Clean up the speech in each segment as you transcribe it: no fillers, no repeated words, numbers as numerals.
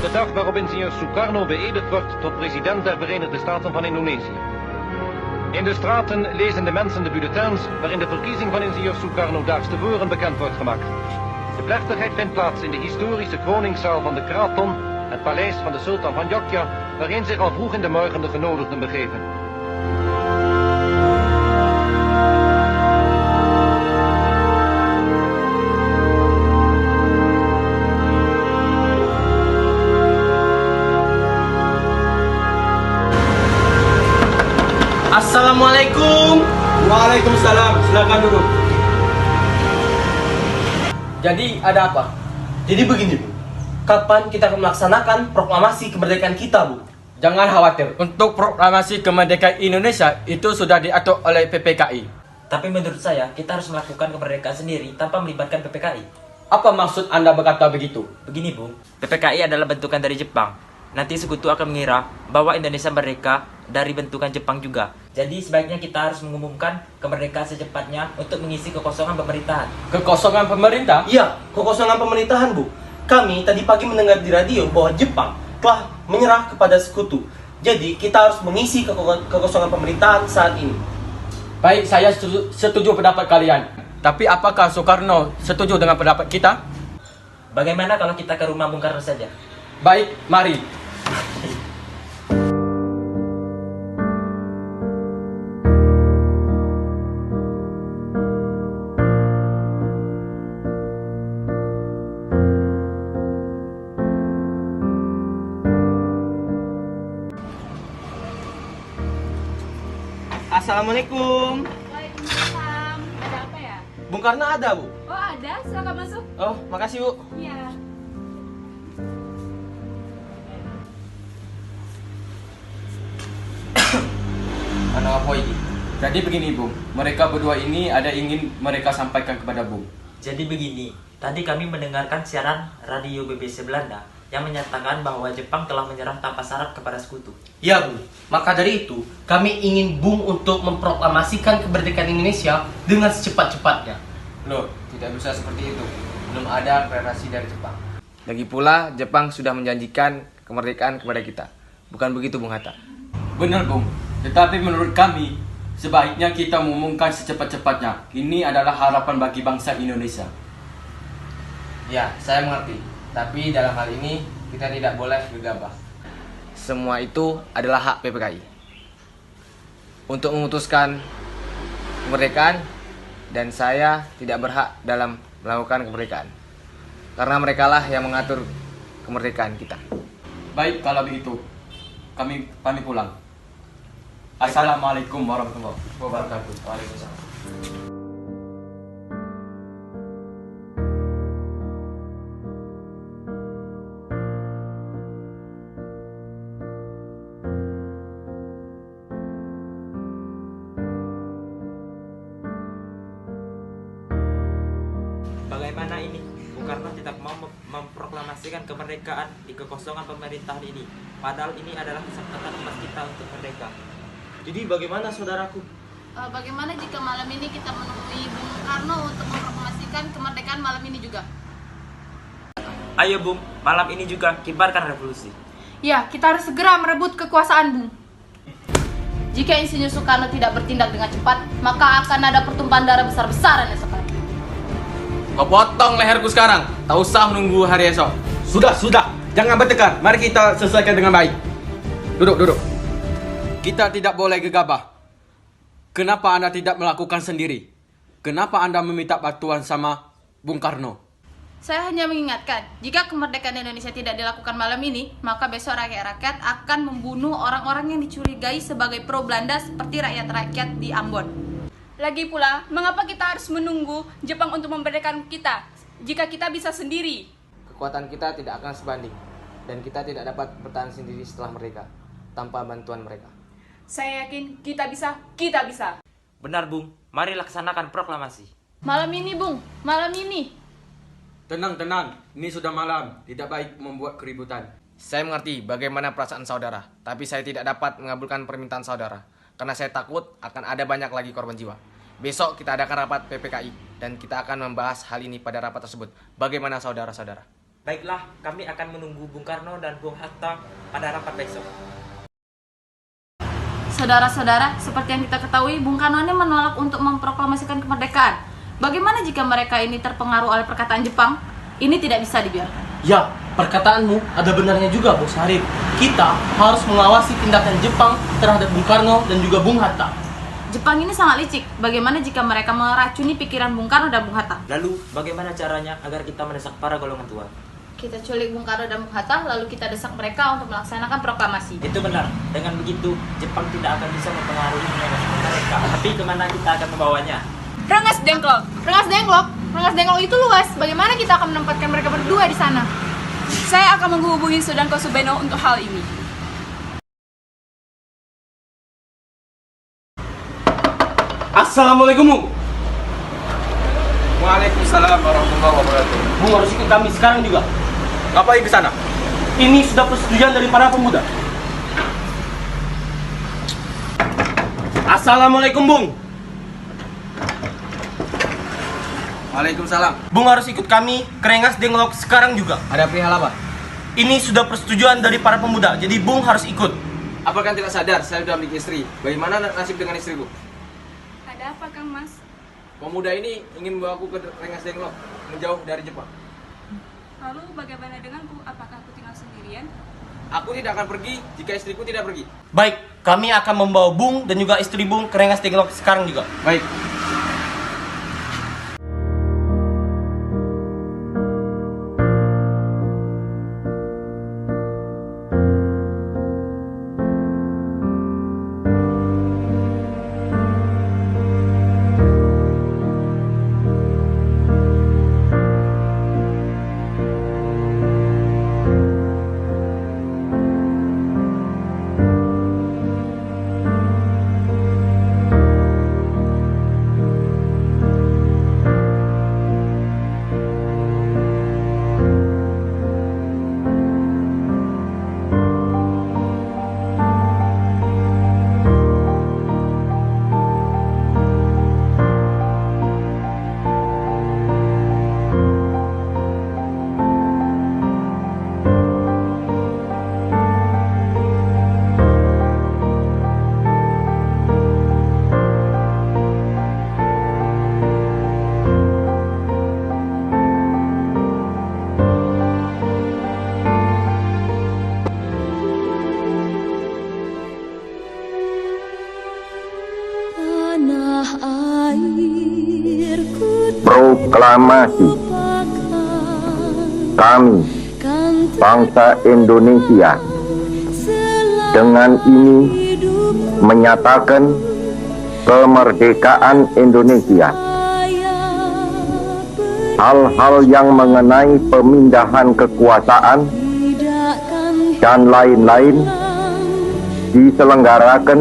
de dag waarop ingenieur Sukarno beëdigd wordt tot president der Verenigde Staten van Indonesië. In de straten lezen de mensen de bulletins waarin de verkiezing van ingenieur Sukarno daags tevoren bekend wordt gemaakt. De plechtigheid vindt plaats in de historische kroningszaal van de Kraton, het paleis van de sultan van Jogja, waarin zich al vroeg in de morgen de genodigden begeven. Assalamualaikum. Waalaikumsalam, silakan duduk. Jadi ada apa? Jadi begini Bu, kapan kita akan melaksanakan proklamasi kemerdekaan kita Bu? Jangan khawatir, untuk proklamasi kemerdekaan Indonesia itu sudah diatur oleh PPKI. Tapi menurut saya, kita harus melakukan kemerdekaan sendiri tanpa melibatkan PPKI. Apa maksud Anda berkata begitu? Begini Bung, PPKI adalah bentukan dari Jepang. Nanti sekutu akan mengira bahwa Indonesia merdeka dari bentukan Jepang juga. Jadi sebaiknya kita harus mengumumkan kemerdekaan secepatnya untuk mengisi kekosongan pemerintahan. Kekosongan pemerintah? Iya, kekosongan pemerintahan Bu. Kami tadi pagi mendengar di radio bahwa Jepang telah menyerah kepada sekutu. Jadi kita harus mengisi kekosongan pemerintahan saat ini. Baik, saya setuju pendapat kalian. Tapi apakah Soekarno setuju dengan pendapat kita? Bagaimana kalau kita ke rumah Bung Karno saja? Baik, mari. Assalamualaikum. Waalaikumsalam. Ada apa ya? Bung Karno ada Bu? Oh ada, silakan masuk. Oh, makasih Bu. Iya. Anak apa ini? Jadi begini Bung, mereka berdua ini ada ingin mereka sampaikan kepada Bung. Jadi begini, tadi kami mendengarkan siaran radio BBC Belanda yang menyatakan bahwa Jepang telah menyerah tanpa syarat kepada sekutu. Ya Bu, maka dari itu kami ingin Bung untuk memproklamasikan kemerdekaan Indonesia dengan secepat-cepatnya. Loh, tidak bisa seperti itu. Belum ada deklarasi dari Jepang. Lagi pula, Jepang sudah menjanjikan kemerdekaan kepada kita. Bukan begitu, Bung Hatta? Benar Bung, tetapi menurut kami sebaiknya kita mengumumkan secepat-cepatnya. Ini adalah harapan bagi bangsa Indonesia. Ya, saya mengerti. Tapi dalam hal ini kita tidak boleh gegabah. Semua itu adalah hak PPKI untuk memutuskan kemerdekaan, dan saya tidak berhak dalam melakukan kemerdekaan karena merekalah yang mengatur kemerdekaan kita. Baik, kalau begitu kami pamit pulang. Assalamualaikum warahmatullahi wabarakatuh. Waalaikumsalam. Bagaimana ini? Bung Karno tidak mau memproklamasikan kemerdekaan di kekosongan pemerintahan ini. Padahal ini adalah kesempatan emas kita untuk merdeka. Jadi bagaimana saudaraku? Bagaimana jika malam ini kita menemui Bung Karno untuk memproklamasikan kemerdekaan malam ini juga? Ayo Bung, malam ini juga kibarkan revolusi. Ya, kita harus segera merebut kekuasaan Bung. Jika Insinyur Soekarno tidak bertindak dengan cepat, maka akan ada pertumpahan darah besar-besaran esok hari. Kau potong leherku sekarang. Tak usah menunggu hari esok. Sudah, jangan bertengkar. Mari kita selesaikan dengan baik. Duduk. Kita tidak boleh gegabah. Kenapa Anda tidak melakukan sendiri? Kenapa Anda meminta bantuan sama Bung Karno? Saya hanya mengingatkan, jika kemerdekaan Indonesia tidak dilakukan malam ini, maka besok rakyat-rakyat akan membunuh orang-orang yang dicurigai sebagai pro Belanda seperti rakyat-rakyat di Ambon. Lagi pula, mengapa kita harus menunggu Jepang untuk memerdekakan kita jika kita bisa sendiri? Kekuatan kita tidak akan sebanding, dan kita tidak dapat bertahan sendiri setelah merdeka tanpa bantuan mereka. Saya yakin kita bisa. Benar Bung, mari laksanakan proklamasi. Malam ini Bung, malam ini. Tenang. Ini sudah malam. Tidak baik membuat keributan. Saya mengerti bagaimana perasaan saudara, tapi saya tidak dapat mengabulkan permintaan saudara karena saya takut akan ada banyak lagi korban jiwa. Besok kita adakan rapat PPKI dan kita akan membahas hal ini pada rapat tersebut. Bagaimana saudara-saudara? Baiklah, kami akan menunggu Bung Karno dan Bung Hatta pada rapat besok. Saudara-saudara, seperti yang kita ketahui, Bung Karno ini menolak untuk memproklamasikan kemerdekaan. Bagaimana jika mereka ini terpengaruh oleh perkataan Jepang? Ini tidak bisa dibiarkan. Ya, perkataanmu ada benarnya juga, Bos Harif. Kita harus mengawasi tindakan Jepang terhadap Bung Karno dan juga Bung Hatta. Jepang ini sangat licik. Bagaimana jika mereka meracuni pikiran Bung Karno dan Bung Hatta? Lalu, bagaimana caranya agar kita mendesak para golongan tua? Kita culik Bung Karno dan Bung Hatta, lalu kita desak mereka untuk melaksanakan proklamasi. Itu benar. Dengan begitu, Jepang tidak akan bisa mempengaruhi mereka. Tapi kemana kita akan membawanya? Rengas Dengklok. Rengas Dengklok. Rengas Dengklok itu luas. Bagaimana kita akan menempatkan mereka berdua di sana? Saya akan menghubungi Sudanko Subeno untuk hal ini. Assalamualaikum, Bung. Waalaikumsalam warahmatullahi wabarakatuh. Bung harus ikut kami sekarang juga. Ngapain ke sana? Ini sudah persetujuan dari para pemuda. Assalamualaikum, Bung. Waalaikumsalam. Bung harus ikut kami ke Rengas Dengklok sekarang juga. Ada perihal apa? Ini sudah persetujuan dari para pemuda, jadi Bung harus ikut. Apakah tidak sadar saya sudah memiliki istri? Bagaimana nasib dengan istriku? Ada apa, Kang Mas? Pemuda ini ingin membawaku ke Rengas Dengklok, menjauh dari Jepang. Lalu bagaimana denganku? Apakah aku tinggal sendirian? Aku tidak akan pergi jika istriku tidak pergi. Baik, kami akan membawa Bung dan juga istri Bung ke Rengas Dengklok sekarang juga. Baik. Proklamasi. Kami, bangsa Indonesia, dengan ini menyatakan kemerdekaan Indonesia. Hal-hal yang mengenai pemindahan kekuasaan dan lain-lain diselenggarakan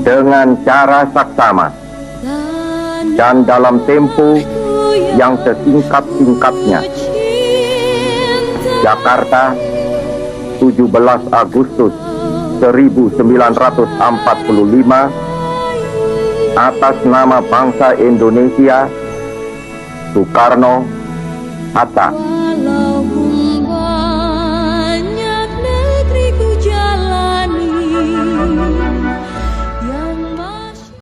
dengan cara saksama dan dalam tempo yang sesingkat-singkatnya. Jakarta, 17 Agustus 1945, atas nama bangsa Indonesia, Soekarno, Hatta.